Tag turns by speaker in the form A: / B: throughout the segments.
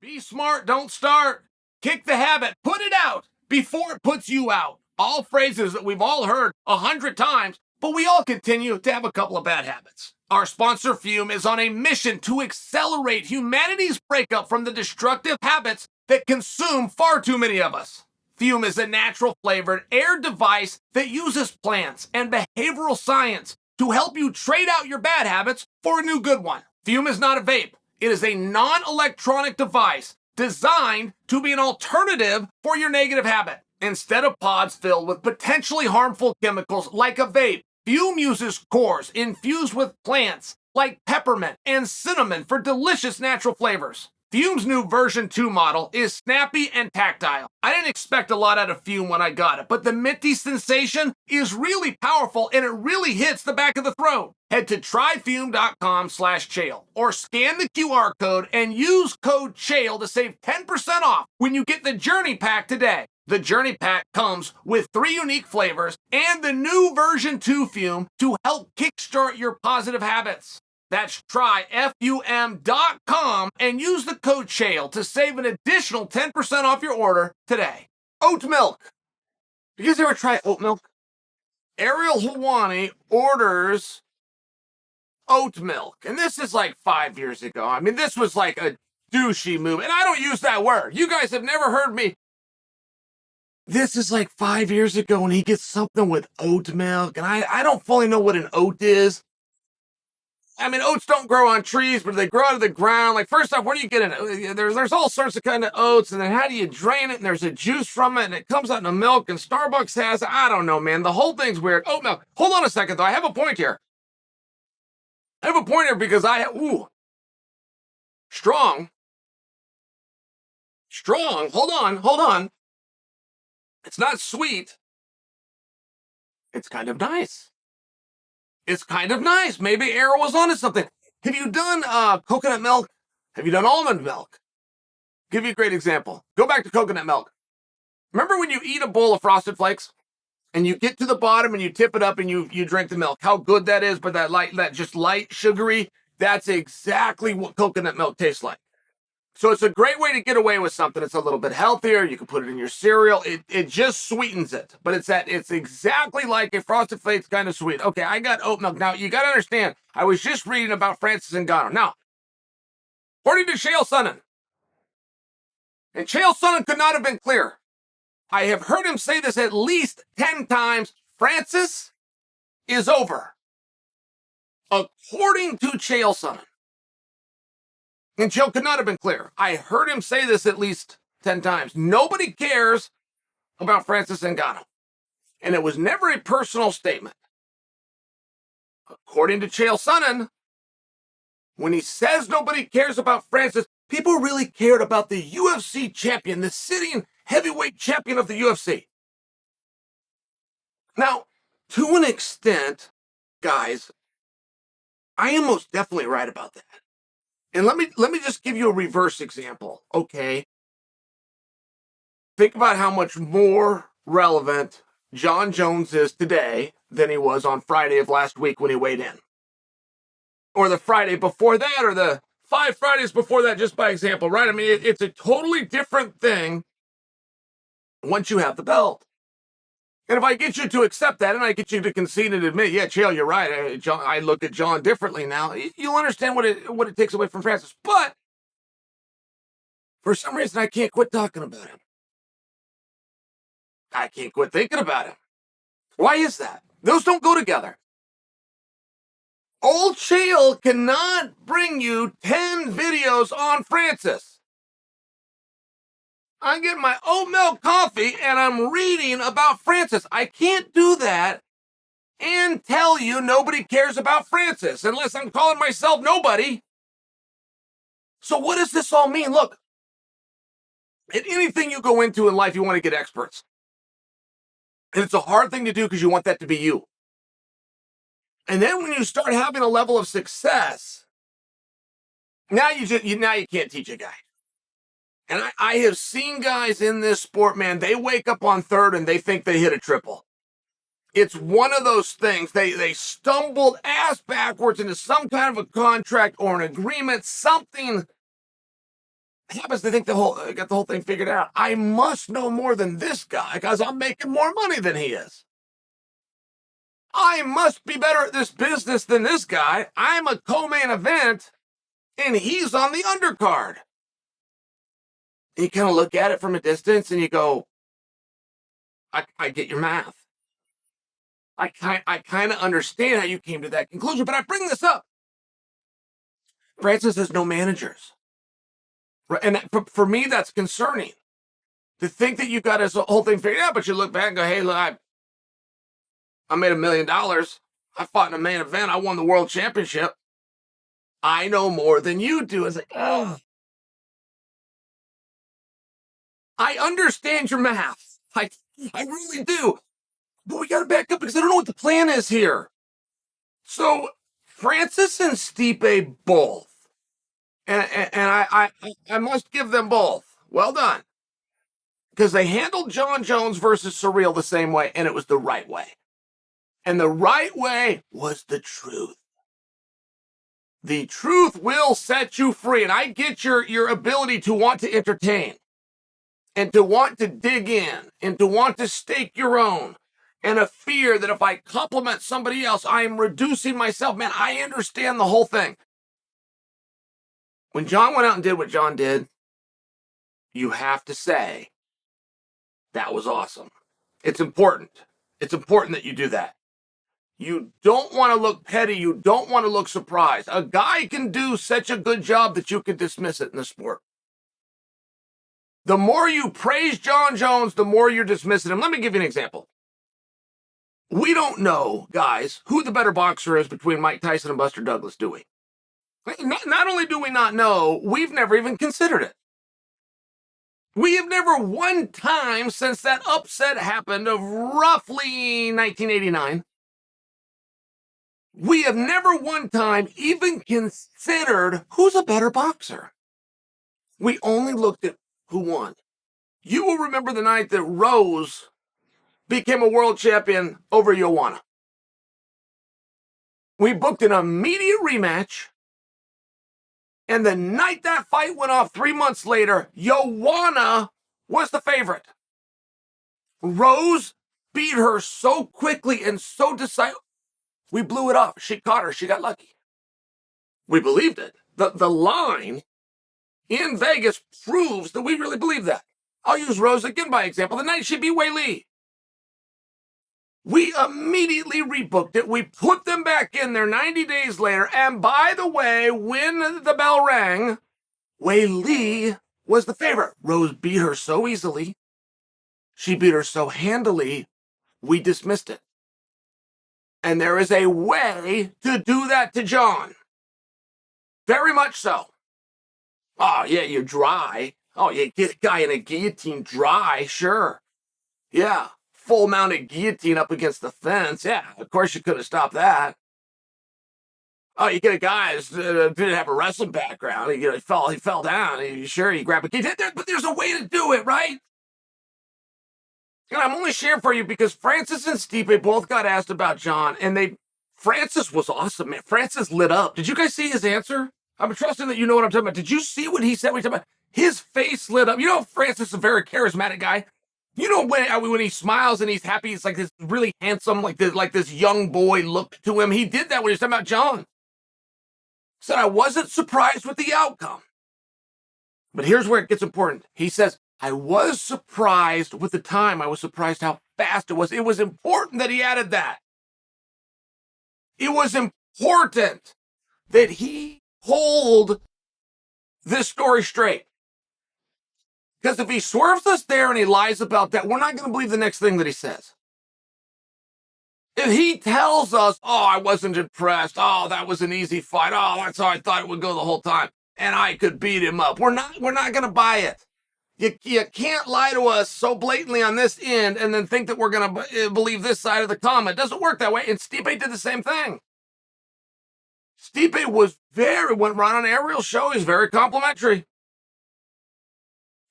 A: Be smart, don't start. Kick the habit, put it out before it puts you out. All phrases that we've all heard 100 times, but we all continue to have a couple of bad habits. Our sponsor, Fume, is on a mission to accelerate humanity's breakup from the destructive habits that consume far too many of us. Fume is a natural flavored air device that uses plants and behavioral science to help you trade out your bad habits for a new good one. Fume is not a vape. It is a non-electronic device designed to be an alternative for your negative habit. Instead of pods filled with potentially harmful chemicals like a vape, Fume uses cores infused with plants like peppermint and cinnamon for delicious natural flavors. Fume's new version 2 model is snappy and tactile. I didn't expect a lot out of Fume when I got it, but the minty sensation is really powerful and it really hits the back of the throat. Head to tryfume.com/Chael or scan the QR code and use code Chael to save 10% off when you get the Journey Pack today. The Journey Pack comes with 3 unique flavors and the new version 2 Fume to help kickstart your positive habits. That's tryfum.com and use the code Chael to save an additional 10% off your order today. Oat milk. You guys ever try oat milk? Ariel Helwani orders oat milk. And this is like 5 years ago. I mean, this was like a douchey move. And I don't use that word. You guys have never heard me. This is like 5 years ago and he gets something with oat milk. And I don't fully know what an oat is. I mean, oats don't grow on trees, but they grow out of the ground. Like, first off, where do you get it? There's all sorts of kind of oats, and then how do you drain it? And there's a juice from it, and it comes out in the milk, and Starbucks has it. I don't know, man. The whole thing's weird. Oat milk. Hold on a second, though. I have a point here. Because strong. Hold on. It's not sweet. It's kind of nice. Maybe Arrow was onto something. Have you done coconut milk? Have you done almond milk? Give you a great example. Go back to coconut milk. Remember when you eat a bowl of Frosted Flakes and you get to the bottom and you tip it up and you drink the milk? How good that is, but that just light, sugary, that's exactly what coconut milk tastes like. So it's a great way to get away with something. It's a little bit healthier. You can put it in your cereal. It just sweetens it. But it's exactly like a Frosted Flakes kind of sweet. Okay, I got oat milk. Now, you got to understand, I was just reading about Francis Ngannou. Now, according to Chael Sonnen, and Chael Sonnen could not have been clearer. I have heard him say this at least 10 times. Francis is over. According to Chael Sonnen. And Chael could not have been clearer. I heard him say this at least 10 times. Nobody cares about Francis Ngannou. And it was never a personal statement. According to Chael Sonnen, when he says nobody cares about Francis, people really cared about the UFC champion, the sitting heavyweight champion of the UFC. Now, to an extent, guys, I am most definitely right about that. And let me just give you a reverse example, okay? Think about how much more relevant Jon Jones is today than he was on Friday of last week when he weighed in. Or the Friday before that, or the 5 Fridays before that, just by example, right? I mean, it's a totally different thing once you have the belt. And if I get you to accept that, and I get you to concede and admit, yeah, Chael, you're right. I look at Jon differently now. You'll understand what it takes away from Francis. But for some reason, I can't quit talking about him. I can't quit thinking about him. Why is that? Those don't go together. Old Chael cannot bring you 10 videos on Francis. I get my oat milk coffee and I'm reading about Francis. I can't do that and tell you nobody cares about Francis unless I'm calling myself nobody. So what does this all mean? Look, in anything you go into in life, you want to get experts. And it's a hard thing to do because you want that to be you. And then when you start having a level of success, now you can't teach a guy. And I have seen guys in this sport, man, they wake up on third and they think they hit a triple. It's one of those things. They stumbled ass backwards into some kind of a contract or an agreement, something. happens to think got the whole thing figured out. I must know more than this guy because I'm making more money than he is. I must be better at this business than this guy. I'm a co-main event, and he's on the undercard. You kind of look at it from a distance, and you go, I get your math. I kind of understand how you came to that conclusion, but I bring this up. Francis has no managers. And for me, that's concerning. To think that you've got this whole thing figured out, but you look back and go, hey, look, I made $1 million. I fought in a main event. I won the world championship. I know more than you do. It's like, oh. I understand your math. I really do. But we got to back up because I don't know what the plan is here. So Francis and Stipe both. And I must give them both. Well done. Because they handled Jon Jones versus Surreal the same way, and it was the right way. And the right way was the truth. The truth will set you free. And I get your ability to want to entertain and to want to dig in and to want to stake your own and a fear that if I compliment somebody else, I am reducing myself. Man, I understand the whole thing. When Jon went out and did what Jon did, you have to say, that was awesome. It's important. It's important that you do that. You don't want to look petty. You don't want to look surprised. A guy can do such a good job that you can dismiss it in the sport. The more you praise Jon Jones, the more you're dismissing him. Let me give you an example. We don't know, guys, who the better boxer is between Mike Tyson and Buster Douglas, do we? Not only do we not know, we've never even considered it. We have never one time since that upset happened of roughly 1989, we have never one time even considered who's a better boxer. We only looked at who won. You will remember the night that Rose became a world champion over Joanna. We booked an immediate rematch, and the night that fight went off 3 months later, Joanna was the favorite. Rose beat her so quickly and so decisively. We blew it off. She caught her. She got lucky. We believed it. The line in Vegas proves that we really believe that. I'll use Rose again by example. The night she beat Wei Li. We immediately rebooked it. We put them back in there 90 days later. And by the way, when the bell rang, Wei Li was the favorite. Rose beat her so easily. She beat her so handily, we dismissed it. And there is a way to do that to Jon. Very much so. Oh, yeah, you're dry. Oh, you get a guy in a guillotine dry, sure. Yeah, full-mounted guillotine up against the fence. Yeah, of course you could have stopped that. Oh, you get a guy that didn't have a wrestling background. He fell down. Sure, he grabbed a guillotine. But there's a way to do it, right? And I'm only sharing for you because Francis and Stipe both got asked about Jon, and Francis was awesome, man. Francis lit up. Did you guys see his answer? I'm trusting that you know what I'm talking about. Did you see what he said? His face lit up. You know, Francis is a very charismatic guy. You know when he smiles and he's happy, it's like this really handsome, like this young boy look to him. He did that when he was talking about Jon. Said I wasn't surprised with the outcome. But here's where it gets important. He says, I was surprised with the time. I was surprised how fast it was. It was important that he added that. It was important that he told this story straight. Because if he swerves us there and he lies about that, we're not going to believe the next thing that he says. If he tells us, oh, I wasn't impressed. Oh, that was an easy fight. Oh, that's how I thought it would go the whole time. And I could beat him up. We're not going to buy it. You can't lie to us so blatantly on this end and then think that we're going to believe this side of the comment. It doesn't work that way. And Stipe did the same thing. Stipe went right on Ariel's show. He's very complimentary.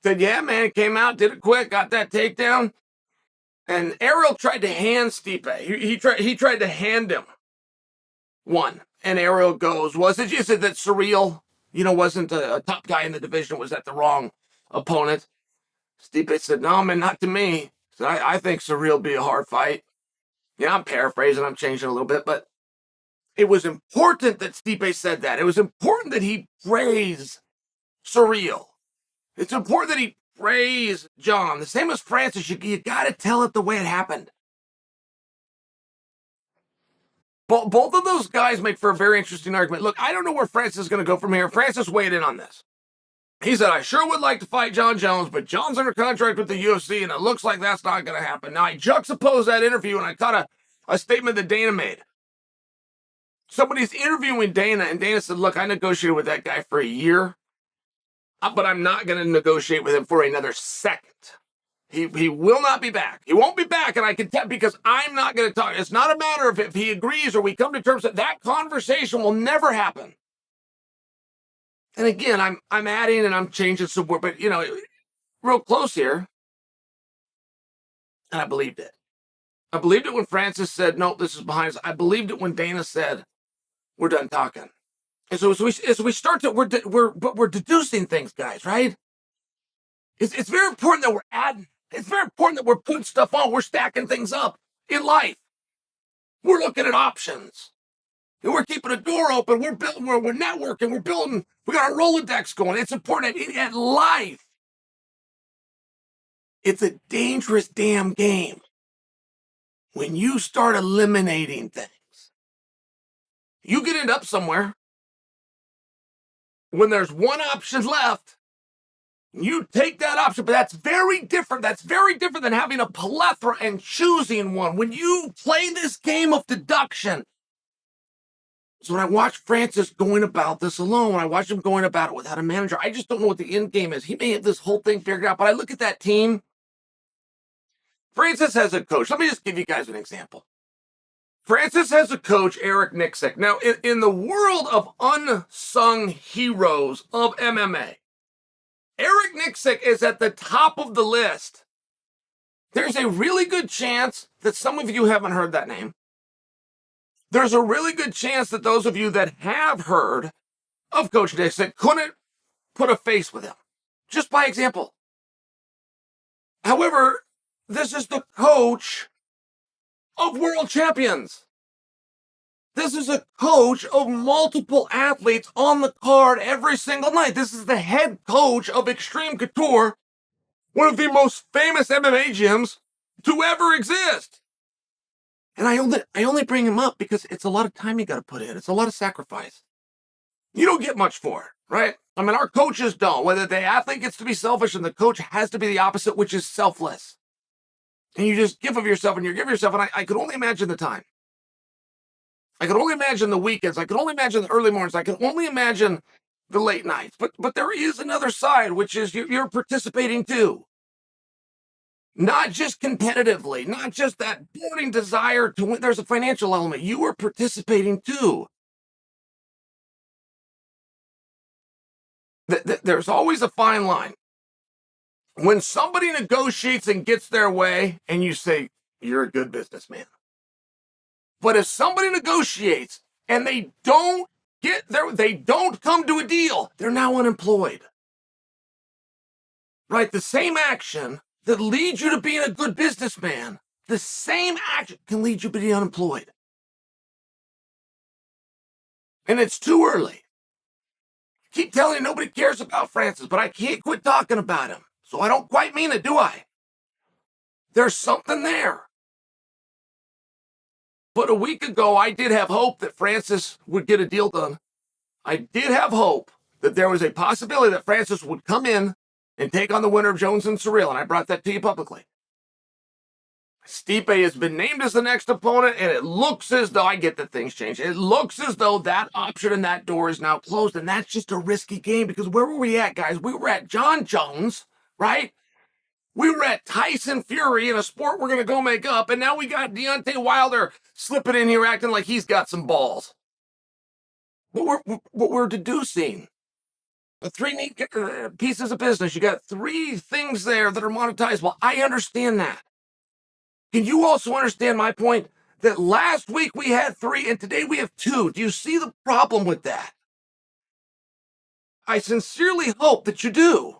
A: Said, yeah, man, came out, did it quick, got that takedown. And Ariel tried to hand Stipe. He tried to hand him one. And Ariel goes, is it that Surreal wasn't a top guy in the division, was at the wrong opponent. Stipe said, no, man, not to me. So I think Surreal will be a hard fight. Yeah, I'm paraphrasing, I'm changing a little bit, but it was important that Stipe said that. It was important that he praised Surreal. It's important that he praised Jon. The same as Francis, you got to tell it the way it happened. Both of those guys make for a very interesting argument. Look, I don't know where Francis is going to go from here. Francis weighed in on this. He said, I sure would like to fight Jon Jones, but Jon's under contract with the UFC, and it looks like that's not going to happen. Now, I juxtaposed that interview, and I caught a statement that Dana made. Somebody's interviewing Dana, and Dana said, look, I negotiated with that guy for a year, but I'm not going to negotiate with him for another second. He will not be back. He won't be back, and I can tell because I'm not going to talk. It's not a matter of if he agrees or we come to terms that conversation will never happen. And again, I'm adding and I'm changing some word, but real close here. And I believed it. I believed it when Francis said, "No, this is behind us." I believed it when Dana said, "We're done talking." And so as we start to we're deducing things, guys, right? It's very important that we're adding. It's very important that we're putting stuff on. We're stacking things up in life. We're looking at options. And we're keeping a door open. We're building. We're networking. We're building. We got our Rolodex going. It's important at life. It's a dangerous damn game when you start eliminating things. You can end up somewhere when there's one option left. You take that option, but that's very different. That's very different than having a plethora and choosing one. When you play this game of deduction. So when I watch Francis going about this alone, when I watch him going about it without a manager, I just don't know what the end game is. He may have this whole thing figured out, but I look at that team. Francis has a coach. Let me just give you guys an example. Francis has a coach, Eric Nixick. Now, in the world of unsung heroes of MMA, Eric Nixick is at the top of the list. There's a really good chance that some of you haven't heard that name. There's a really good chance that those of you that have heard of Coach Nixick couldn't put a face with him, just by example. However, this is the coach of world champions. This is a coach of multiple athletes on the card every single night. This is the head coach of Extreme Couture, one of the most famous MMA gyms to ever exist. And I only bring him up because it's a lot of time you got to put in. It's a lot of sacrifice. You don't get much for it, right? I mean, our coaches don't. Whether the athlete gets to be selfish and the coach has to be the opposite, which is selfless. And you just give of yourself and you give yourself. And I could only imagine the time. I could only imagine the weekends. I could only imagine the early mornings. I could only imagine the late nights. But there is another side, which is you're participating too. Not just competitively, not just that burning desire to win. There's a financial element. You are participating too. There's always a fine line. When somebody negotiates and gets their way and you say, you're a good businessman. But if somebody negotiates and they don't come to a deal, they're now unemployed. Right? The same action that leads you to being a good businessman, the same action can lead you to being unemployed. And it's too early. I keep telling you nobody cares about Francis, but I can't quit talking about him. So I don't quite mean it, do I? There's something there. But a week ago, I did have hope that Francis would get a deal done. I did have hope that there was a possibility that Francis would come in and take on the winner of Jones and Surreal, and I brought that to you publicly. Stipe has been named as the next opponent, and it looks as though, I get that things change, it looks as though that option and that door is now closed, and that's just a risky game, because where were we at, guys? We were at Jon Jones, right? We were at Tyson Fury in a sport we're going to go make up, and now we got Deontay Wilder slipping in here acting like he's got some balls. But we're deducing the three neat pieces of business. You got three things there that are monetizable. I understand that. Can you also understand my point that last week we had three and today we have two? Do you see the problem with that? I sincerely hope that you do.